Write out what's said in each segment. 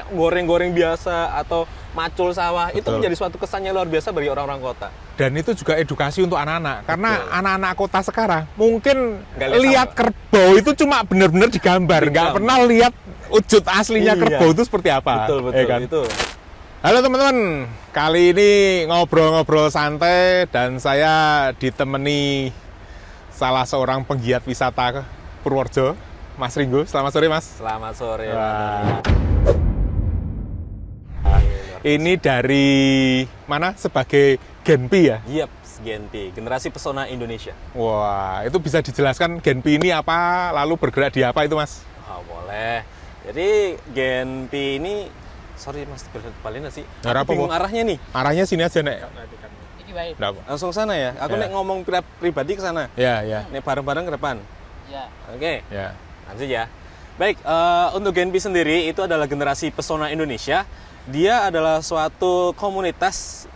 kayak goreng-goreng biasa atau macul sawah, itu menjadi suatu kesannya luar biasa bagi orang-orang kota. Dan itu juga edukasi untuk anak-anak, karena anak-anak kota sekarang mungkin Nggak lihat kerbau itu cuma benar-benar digambar, nggak pernah lihat wujud aslinya kerbau itu seperti apa. Betul, ya kan? itu. Halo teman-teman, kali ini ngobrol-ngobrol santai dan saya ditemani salah seorang penggiat wisata Purworejo, Mas Ringo. Selamat sore, Mas. Selamat sore. Ini dari mana? Sebagai Genpi ya? Yep, Genpi, Generasi Pesona Indonesia. Wah, itu bisa dijelaskan Genpi ini apa, lalu bergerak di apa itu, Mas? Oh, boleh. Jadi Genpi ini, sorry Mas, balik sih. Aku bingung arahnya nih. Arahnya sini aja, Nek. Langsung sana ya? Aku nek ngomong pribadi ke sana. Ya, ya. Nek bareng-bareng ke depan. Ya. Oke. Ya. Lanjut ya. Baik, untuk Genpi sendiri itu adalah Generasi Pesona Indonesia. Dia adalah suatu komunitas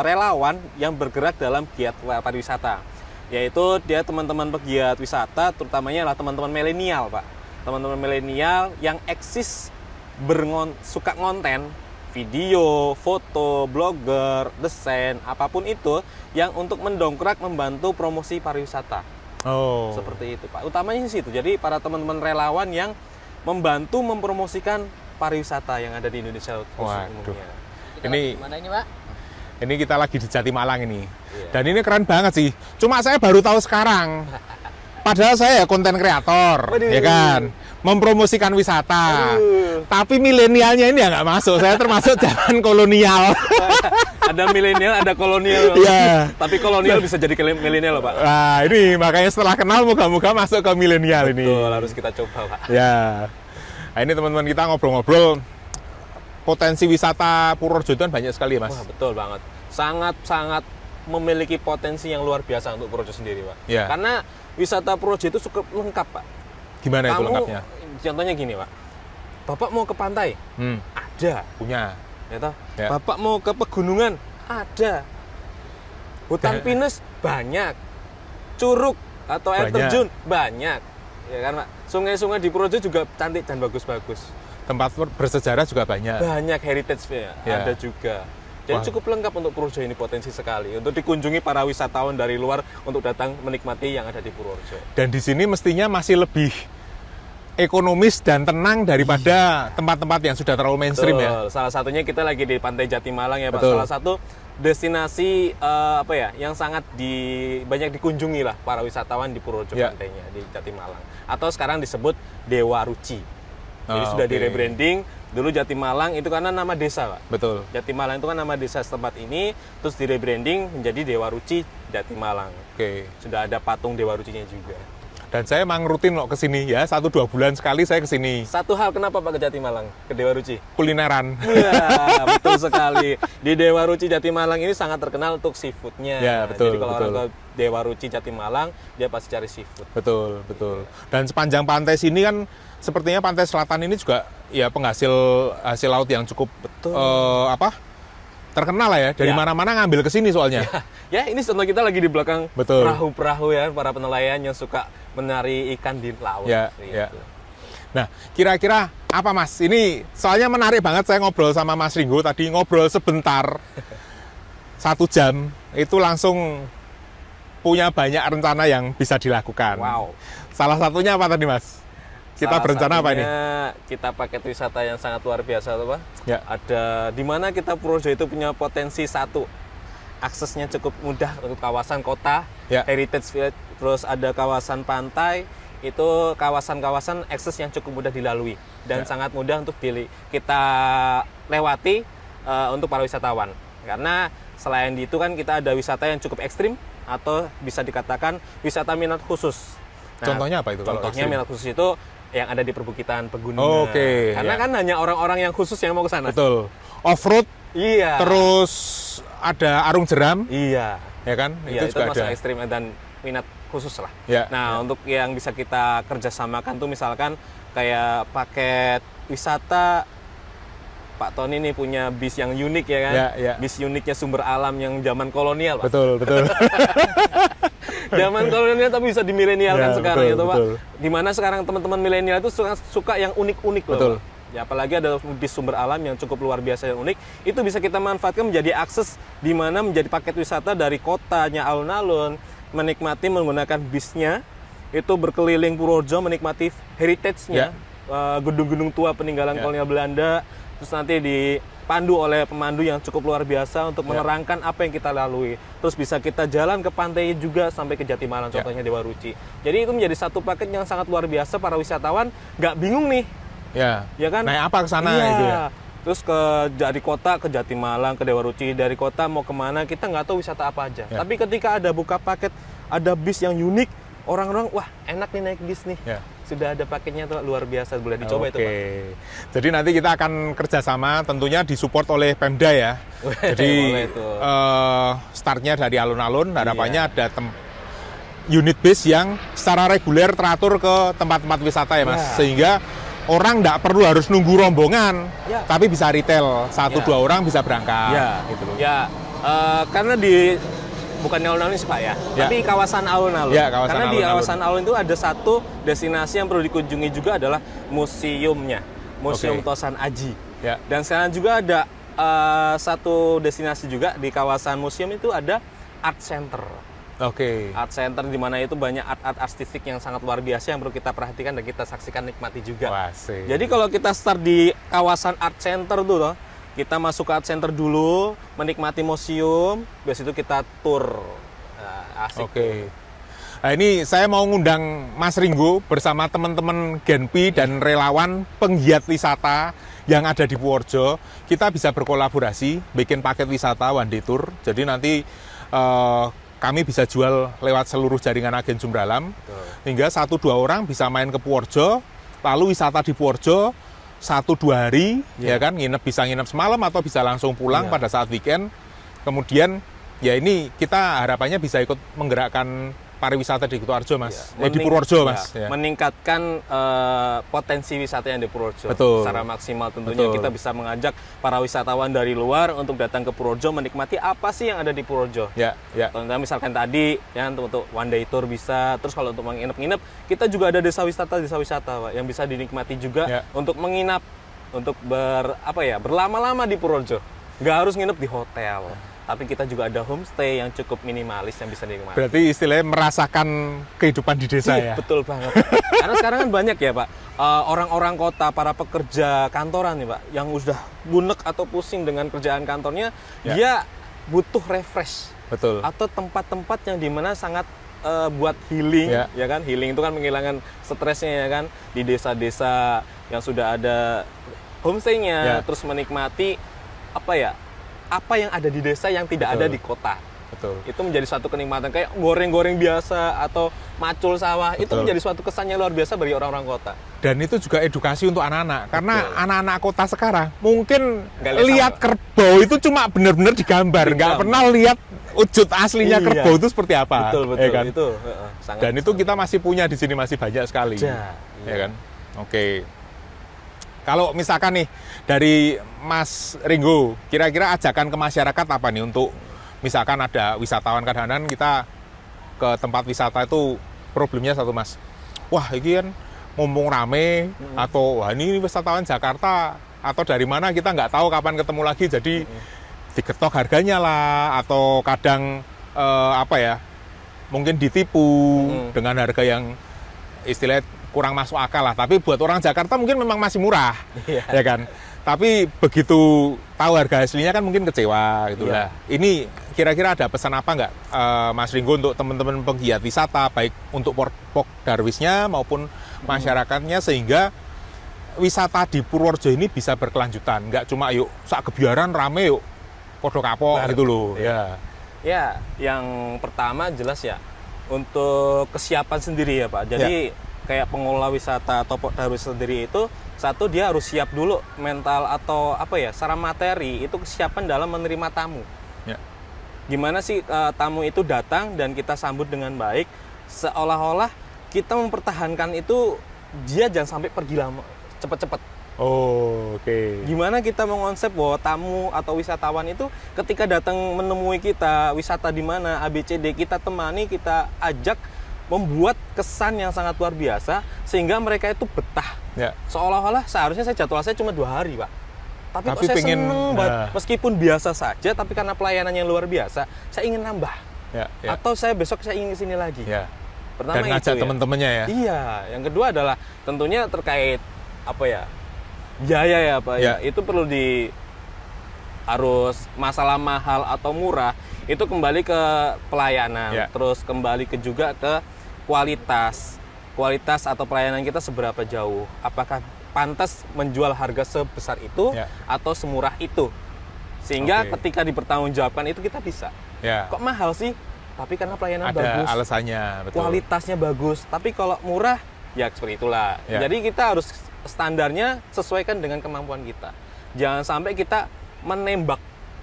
relawan yang bergerak dalam giat pariwisata. Yaitu dia teman-teman pegiat wisata, terutamanya adalah teman-teman milenial, Pak. Teman-teman milenial yang eksis suka ngonten, video, foto, blogger, desain, apapun itu yang untuk mendongkrak membantu promosi pariwisata. Oh. Seperti itu, Pak. Utamanya di situ. Jadi para teman-teman relawan yang membantu mempromosikan pariwisata yang ada di Indonesia umumnya. Ini mana ini, Pak? Ini kita lagi di Jatimalang ini. Iya. Dan ini keren banget sih. Cuma saya baru tahu sekarang. Padahal saya konten kreator, ya kan? Mempromosikan wisata. Tapi milenialnya ini ya nggak masuk. Saya termasuk zaman kolonial. Ada milenial, ada kolonial. Iya. Tapi kolonial bisa jadi milenial, Pak. Nah, ini makanya setelah kenal moga-moga masuk ke milenial ini. Betul, harus kita coba, Pak. Ya. Nah, ini teman-teman kita ngobrol-ngobrol. Potensi wisata Purworejo itu kan banyak sekali, Mas. Wah, betul banget. Sangat-sangat memiliki potensi yang luar biasa untuk Purworejo sendiri, Pak. Ya. Karena wisata Purworejo itu cukup lengkap, Pak. Gimana itu lengkapnya? Contohnya gini, Pak. Bapak mau ke pantai? Ada. Punya. Ya toh? Ya. Bapak mau ke pegunungan? Ada. Hutan pinus? Banyak. Curug atau air Banyak. terjun? Banyak. Ya kan, Pak? Sungai-sungai di Purworejo juga cantik dan bagus-bagus. Tempat bersejarah juga banyak. Banyak heritage ya. Ada juga. Jadi cukup lengkap untuk Purworejo ini, potensi sekali untuk dikunjungi para wisatawan dari luar untuk datang menikmati yang ada di Purworejo. Dan di sini mestinya masih lebih ekonomis dan tenang daripada tempat-tempat yang sudah terlalu mainstream. Betul. Ya. Salah satunya kita lagi di Pantai Jatimalang ya, Pak. Betul. Salah satu destinasi yang sangat banyak dikunjungi lah para wisatawan di Purworejo, ya. Pantainya di Jatimalang. Atau sekarang disebut Dewa Ruci. Jadi sudah oke. di rebranding. Dulu Jatimalang itu karena nama desa, Pak. Betul. Jatimalang itu kan nama desa setempat ini, terus di rebranding menjadi Dewa Ruci Jatimalang. Oke. Sudah ada patung Dewa Rucinya juga. Dan saya emang rutin loh ke sini ya, 1-2 bulan sekali saya ke sini. Satu hal kenapa Pak ke Jatimalang, ke Dewa Ruci? Kulineran. Ya, betul sekali. Di Dewa Ruci Jatimalang ini sangat terkenal untuk seafoodnya. Ya, betul, Jadi kalau betul. orang ke Dewa Ruci Jatimalang, dia pasti cari seafood. Betul, betul. Dan sepanjang pantai sini kan sepertinya pantai selatan ini juga ya penghasil hasil laut yang cukup Betul. terkenal lah ya. Dari Ya. mana-mana ngambil ke sini soalnya. Ya, ini contoh kita lagi di belakang Betul. perahu-perahu ya, para penelayan yang suka menari ikan di laut. Ya, Gitu. ya. Nah, kira-kira apa, Mas? Ini soalnya menarik banget, saya ngobrol sama Mas Ringo tadi, ngobrol sebentar 1 jam itu langsung punya banyak rencana yang bisa dilakukan. Wow. Salah satunya apa tadi, Mas? Kita Salah berencana apa ini? satunya Kita paket wisata yang sangat luar biasa tuh, Pak. Ya. Ada di mana kita Purworejo itu punya potensi satu. Aksesnya cukup mudah untuk kawasan kota, Ya. heritage village, terus ada kawasan pantai, itu kawasan-kawasan akses yang cukup mudah dilalui dan Ya. sangat mudah untuk kita lewati untuk para wisatawan. Karena selain itu kan kita ada wisata yang cukup ekstrim atau bisa dikatakan wisata minat khusus. Contohnya apa itu kalau Contohnya ekstrim? minat khusus itu yang ada di perbukitan pegunungan. Oke, Karena ya. kan hanya orang-orang yang khusus yang mau ke sana. Betul. Off-road, Iya. terus ada arung jeram, Iya. ya kan? Iya, itu juga masuk ada. ekstrim dan minat khusus lah. Ya, Nah, untuk yang bisa kita kerjasamakan tuh misalkan kayak paket wisata Pak Tony ini punya bis yang unik ya kan? Ya, ya. Bis uniknya sumber alam yang zaman kolonial, Pak. Betul, betul. Zaman kolonial tapi bisa dimilenialkan Ya, sekarang betul, itu, Pak. betul. Dimana sekarang teman-teman milenial itu suka yang unik-unik loh. Betul. Pak. Ya, apalagi ada bis sumber alam yang cukup luar biasa dan unik, itu bisa kita manfaatkan menjadi akses di mana menjadi paket wisata dari kotanya alun-alun, menikmati menggunakan bisnya, itu berkeliling Purworejo menikmati heritage-nya, gedung-gedung tua peninggalan kolonial Belanda, terus nanti dipandu oleh pemandu yang cukup luar biasa untuk menerangkan apa yang kita lalui. Terus bisa kita jalan ke pantai juga sampai ke Jatimalang, contohnya Dewa Ruci. Jadi itu menjadi satu paket yang sangat luar biasa, para wisatawan nggak bingung nih. Ya kan? Naik apa ke sana itu ya? Terus dari kota ke Jatimalang, ke Dewa Ruci, dari kota mau kemana, kita nggak tahu wisata apa aja. Tapi ketika ada buka paket, ada bis yang unik, orang-orang, wah enak nih naik bis nih. Sudah ada paketnya tuh, luar biasa, boleh dicoba itu Pak. Jadi nanti kita akan kerjasama, tentunya disupport oleh Pemda ya. Jadi startnya dari alun-alun, harapannya ada unit bis yang secara reguler teratur ke tempat-tempat wisata ya Mas. Sehingga orang nggak perlu harus nunggu rombongan, tapi bisa retail, 1-2 orang bisa berangkat. Gitu loh. Karena bukannya alun-alun sih Pak ya, tapi kawasan alun-alun. Karena di kawasan alun itu ada satu destinasi yang perlu dikunjungi juga adalah museumnya, Museum Tosan Aji. Dan sekarang juga ada satu destinasi juga di kawasan museum itu ada art center. Art center di mana itu banyak art artistik yang sangat luar biasa yang perlu kita perhatikan dan kita saksikan, nikmati juga. Jadi kalau kita start di kawasan art center tuh, kita masuk ke art center dulu, menikmati museum, habis itu kita tour. Asik. Nah ini saya mau ngundang Mas Ringgo bersama teman-teman Genpi dan relawan penggiat wisata yang ada di Purworejo. Kita bisa berkolaborasi, bikin paket wisata one day tour. Jadi nanti kami bisa jual lewat seluruh jaringan agen Jumbralam, hingga 1-2 orang bisa main ke Purworejo, lalu wisata di Purworejo 1-2 hari, ya kan, bisa nginep semalam atau bisa langsung pulang pada saat weekend. Kemudian ya ini kita harapannya bisa ikut menggerakkan pariwisata di Kutoarjo Mas, di Purworejo Mas. Meningkatkan potensi wisata yang di Purworejo secara maksimal tentunya. Kita bisa mengajak para wisatawan dari luar untuk datang ke Purworejo, menikmati apa sih yang ada di Purworejo. Contohnya misalkan tadi ya untuk one day tour bisa, terus kalau untuk menginap-nginap, kita juga ada desa wisata Pak, yang bisa dinikmati juga untuk menginap, untuk berlama-lama di Purworejo. Nggak harus nginep di hotel. Tapi kita juga ada homestay yang cukup minimalis yang bisa dinikmati. Berarti istilahnya merasakan kehidupan di desa ya? Betul banget. Karena sekarang kan banyak ya Pak, orang-orang kota, para pekerja kantoran nih Pak, yang udah bunek atau pusing dengan kerjaan kantornya, dia butuh refresh. Atau tempat-tempat yang dimana sangat buat healing, ya kan? Healing itu kan menghilangkan stresnya ya kan? Di desa-desa yang sudah ada homestay-nya, terus menikmati apa yang ada di desa yang tidak ada di kota. Itu menjadi suatu kenikmatan, kayak goreng-goreng biasa atau macul sawah. Itu menjadi suatu kesan yang luar biasa bagi orang-orang kota. Dan itu juga edukasi untuk anak-anak, karena anak-anak kota sekarang mungkin lihat kerbau itu cuma benar-benar digambar, nggak pernah lihat wujud aslinya kerbau itu seperti apa. Ya kan? Itu dan itu kita masih punya di sini, masih banyak sekali. Ya kan? Kalau misalkan nih dari Mas Ringgo, kira-kira ajakan ke masyarakat apa nih untuk misalkan ada wisatawan, kadang-kadang kita ke tempat wisata itu problemnya satu Mas. Wah, ini kan mumpung rame, atau wah ini wisatawan Jakarta atau dari mana kita nggak tahu kapan ketemu lagi, jadi diketok harganya lah, atau kadang mungkin ditipu dengan harga yang istilahnya kurang masuk akal lah. Tapi buat orang Jakarta mungkin memang masih murah, ya kan. Tapi begitu tahu harga aslinya kan mungkin kecewa gitu lah. Ini kira-kira ada pesan apa nggak Mas Ringgo untuk teman-teman penggiat wisata, baik untuk Pokdarwisnya maupun masyarakatnya, sehingga wisata di Purworejo ini bisa berkelanjutan, nggak cuma yuk sak kebiaran rame yuk podo kapok gitu loh. Ya, yang pertama jelas ya untuk kesiapan sendiri ya Pak. Jadi kayak pengelola wisata atau Pokdarwis sendiri itu, satu, dia harus siap dulu mental atau secara materi itu kesiapan dalam menerima tamu. Gimana sih tamu itu datang dan kita sambut dengan baik, seolah-olah kita mempertahankan itu dia jangan sampai pergi lama, cepat-cepat. Gimana kita mengonsep bahwa tamu atau wisatawan itu ketika datang menemui kita, wisata di mana, ABCD, kita temani, kita ajak, membuat kesan yang sangat luar biasa sehingga mereka itu betah Ya. Seolah-olah seharusnya saya jadwal saya cuma 2 hari, Pak. Tapi kok Tapi saya pengen, seneng banget. nah. Meskipun biasa saja, tapi karena pelayanannya luar biasa, saya ingin nambah. Ya, ya. Atau saya besok saya ingin kesini lagi. Ya. Pertama Dan ngajak itu ya. teman-temannya ya. Iya, yang kedua adalah tentunya terkait apa ya? Biaya ya, Pak. Ya. Itu perlu harus masalah mahal atau murah itu kembali ke pelayanan, Ya. terus kembali juga ke kualitas atau pelayanan kita seberapa jauh. Apakah pantas menjual harga sebesar itu Ya. atau semurah itu? Sehingga Oke. ketika dipertanggungjawabkan itu kita bisa. Ya. Kok mahal sih? Tapi karena pelayanan Ada bagus, alasannya, betul. kualitasnya bagus. Tapi kalau murah, ya seperti itulah. Ya. Jadi kita harus standarnya sesuaikan dengan kemampuan kita. Jangan sampai kita menembak.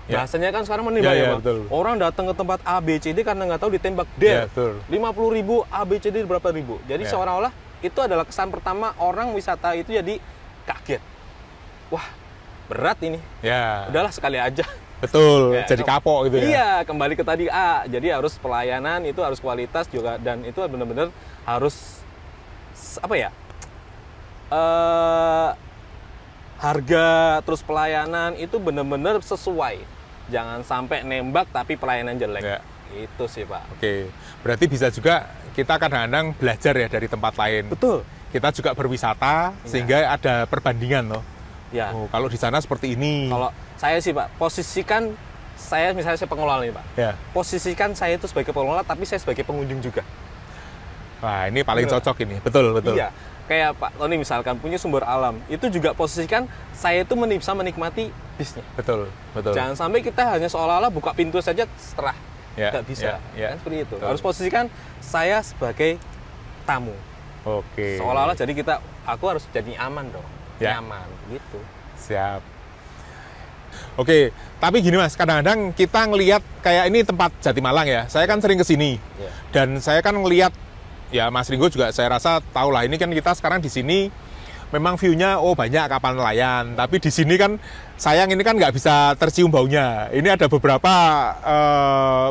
Ya. Bahasanya kan sekarang menembak Ya, ya, ya, Bang. betul. Orang datang ke tempat A, B, C, D karena nggak tahu ditembak Ya, der. betul. 50.000 A, B, C, D berapa ribu. Jadi Ya. seolah-olah itu adalah kesan pertama orang wisata itu jadi kaget. Wah, berat ini. Ya. Udahlah sekali aja. Betul. Ya, Jadi kapok gitu ya. Iya, kembali ke tadi A. Jadi harus pelayanan itu harus kualitas juga dan itu benar-benar harus apa ya? Harga terus pelayanan itu benar-benar sesuai. Jangan sampai nembak tapi pelayanan jelek. Ya. Itu sih, Pak. Oke. Berarti bisa juga kita kadang-kadang belajar ya dari tempat lain. Betul. Kita juga berwisata sehingga ada perbandingan loh. Ya. Oh, kalau di sana seperti ini. Kalau saya sih, Pak, posisikan saya misalnya saya pengelola nih, Pak. Ya. Posisikan saya itu sebagai pengelola tapi saya sebagai pengunjung juga. Wah, ini paling Betul. cocok ini. Betul, betul. Iya, kayak Pak Tony misalkan punya sumber alam, itu juga posisikan saya itu bisa menikmati bisnya. Betul, betul. Jangan sampai kita hanya seolah-olah buka pintu saja setelah, Ya, nggak bisa. ya, ya. Kan seperti itu. Betul. Harus posisikan saya sebagai tamu. Oke. Seolah-olah jadi aku harus jadi aman dong, Ya. nyaman gitu. Siap. Oke, tapi gini Mas, kadang-kadang kita ngelihat kayak ini tempat Jatimalang ya. Saya kan sering ke sini. Ya. Dan saya kan ngelihat ya Mas Ringo juga saya rasa tahu lah ini kan kita sekarang di sini memang view-nya banyak kapal nelayan, tapi di sini kan sayang ini kan nggak bisa tercium baunya. Ini ada beberapa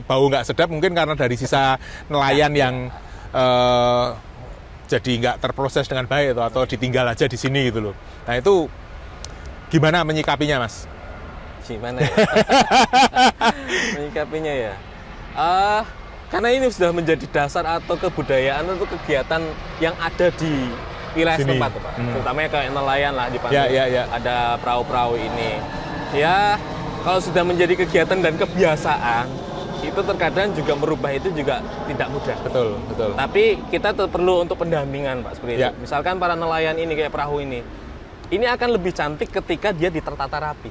bau nggak sedap mungkin karena dari sisa nelayan yang jadi nggak terproses dengan baik atau ditinggal aja di sini gitu loh. Nah itu gimana menyikapinya Mas? Gimana ya? Menyikapinya ya? Karena ini sudah menjadi dasar atau kebudayaan atau kegiatan yang ada di wilayah Sini. setempat, Pak. Terutama kayak nelayan lah di pantai. Ya. Ada perahu-perahu ini. Ya, kalau sudah menjadi kegiatan dan kebiasaan, itu terkadang juga merubah itu juga tidak mudah. Betul, betul. Tapi kita perlu untuk pendampingan, Pak, seperti Ya. itu. Misalkan para nelayan ini kayak perahu ini akan lebih cantik ketika dia ditertata rapi.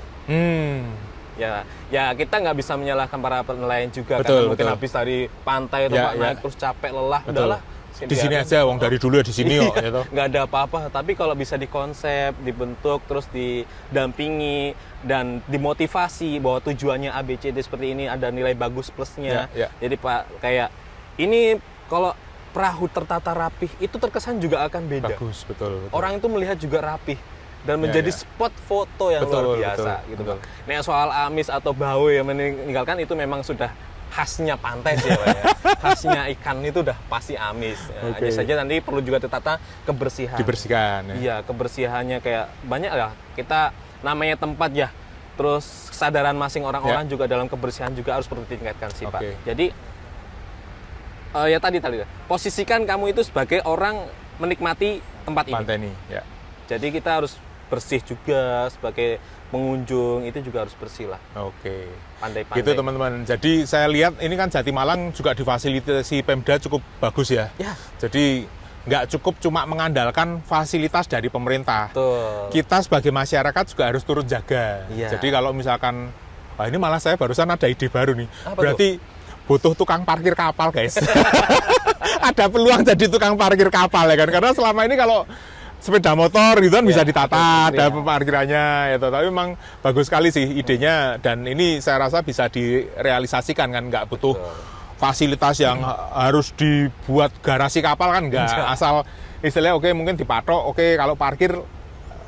Ya kita nggak bisa menyalahkan para nelayan juga karena mungkin habis dari pantai itu Ya, Pak, ya. naik terus capek lelah, Betul. udahlah. Di sini aja, wong dari dulu ya di sini kok. Gitu. Nggak ada apa-apa. Tapi kalau bisa dikonsep, dibentuk, terus didampingi dan dimotivasi bahwa tujuannya ABCD seperti ini ada nilai bagus plusnya. Ya. Jadi Pak kayak ini kalau perahu tertata rapih itu terkesan juga akan beda. Bagus, betul. Orang itu melihat juga rapih dan menjadi ya. spot foto yang Betul, luar biasa betul, gitu betul. Bang. Nah soal amis atau bau yang meninggalkan itu memang sudah khasnya pantai sih ya, Pak, ya. Khasnya ikan itu udah pasti amis. Ya, Oke. hanya saja nanti perlu juga ditata kebersihan. Dibersihkan. Ya. Iya kebersihannya kayak banyak lah kita namanya tempat ya. Terus kesadaran masing orang-orang juga dalam kebersihan juga harus perlu ditingkatkan sih Pak. Oke. Jadi ya tadi posisikan kamu itu sebagai orang menikmati tempat ini. Pantai ini, ya. Jadi kita harus bersih juga sebagai pengunjung itu juga harus bersih lah Oke. pantai-pantai. Gitu teman-teman. Jadi saya lihat ini kan Jatimalang juga difasilitasi Pemda cukup bagus ya. Ya. Jadi nggak cukup cuma mengandalkan fasilitas dari pemerintah. Betul. Kita sebagai masyarakat juga harus turut jaga. Iya. Jadi kalau misalkan, wah ini malah saya barusan ada ide baru nih. Apa Berarti butuh tukang parkir kapal guys. Ada peluang jadi tukang parkir kapal ya kan. Karena selama ini kalau sepeda motor gitu kan bisa ditata, ada parkirannya itu. Tapi memang bagus sekali sih idenya dan ini saya rasa bisa direalisasikan kan, nggak butuh fasilitas yang harus dibuat garasi kapal kan nggak. Asal istilahnya oke mungkin dipatok, oke kalau parkir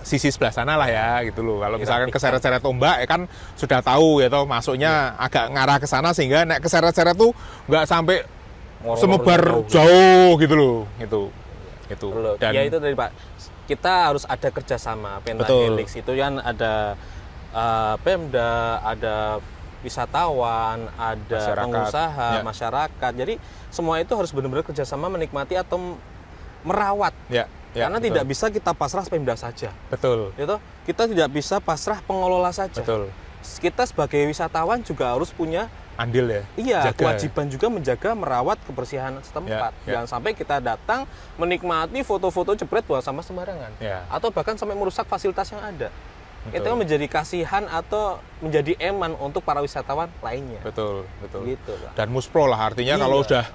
sisi sebelah sana lah ya gitu loh. Kalau misalkan keseret-seret ombak ya kan sudah tahu ya toh masuknya agak ngarah ke sana sehingga nek keseret-seret tuh nggak sampai semebar jauh gitu loh. Itu. Dan ya itu dari Pak. kita harus ada kerjasama. Pentahelix itu kan ada Pemda, ada wisatawan, ada Masyarakat. pengusaha, Ya. masyarakat. Jadi semua itu harus benar-benar kerjasama menikmati atau merawat. Ya, Karena betul. tidak bisa kita pasrah Pemda saja. Betul, Gitu. Kita tidak bisa pasrah pengelola saja. betul. Kita sebagai wisatawan juga harus punya Andil ya. Jaga. kewajiban juga menjaga merawat kebersihan setempat. Ya. Jangan sampai kita datang menikmati foto-foto jebret buang sampah sembarangan. Ya. Atau bahkan sampai merusak fasilitas yang ada. Betul. Itu menjadi kasihan atau menjadi eman untuk para wisatawan lainnya. Betul, betul. Gitu, Pak. Dan muspro lah artinya Iya. kalau udah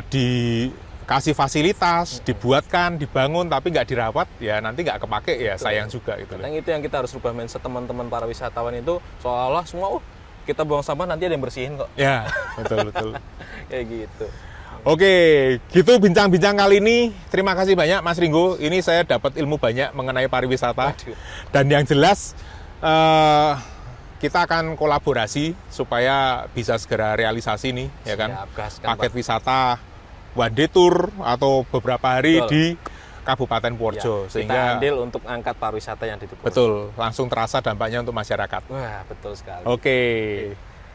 dikasih fasilitas, dibuatkan, dibangun tapi nggak dirawat, ya nanti nggak kepake ya sayang juga gitu. Yang itu yang kita harus rubah mindset teman-teman para wisatawan itu seolah semua kita buang sampah nanti ada yang bersihin kok. Ya, betul, betul. Kayak gitu. Oke, gitu bincang-bincang kali ini. Terima kasih banyak Mas Ringgo. Ini saya dapat ilmu banyak mengenai pariwisata. Waduh. Dan yang jelas kita akan kolaborasi supaya bisa segera realisasi nih, ya kan? Siap, gaskan, Paket Pak. wisata one day tour atau beberapa hari Betul. di Kabupaten Purworejo Ya, sehingga kita andil untuk angkat pariwisata yang di Purworejo. betul langsung terasa dampaknya untuk masyarakat. Wah, betul sekali. Oke.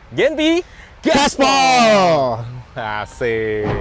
Genpi Gaspol. Asik.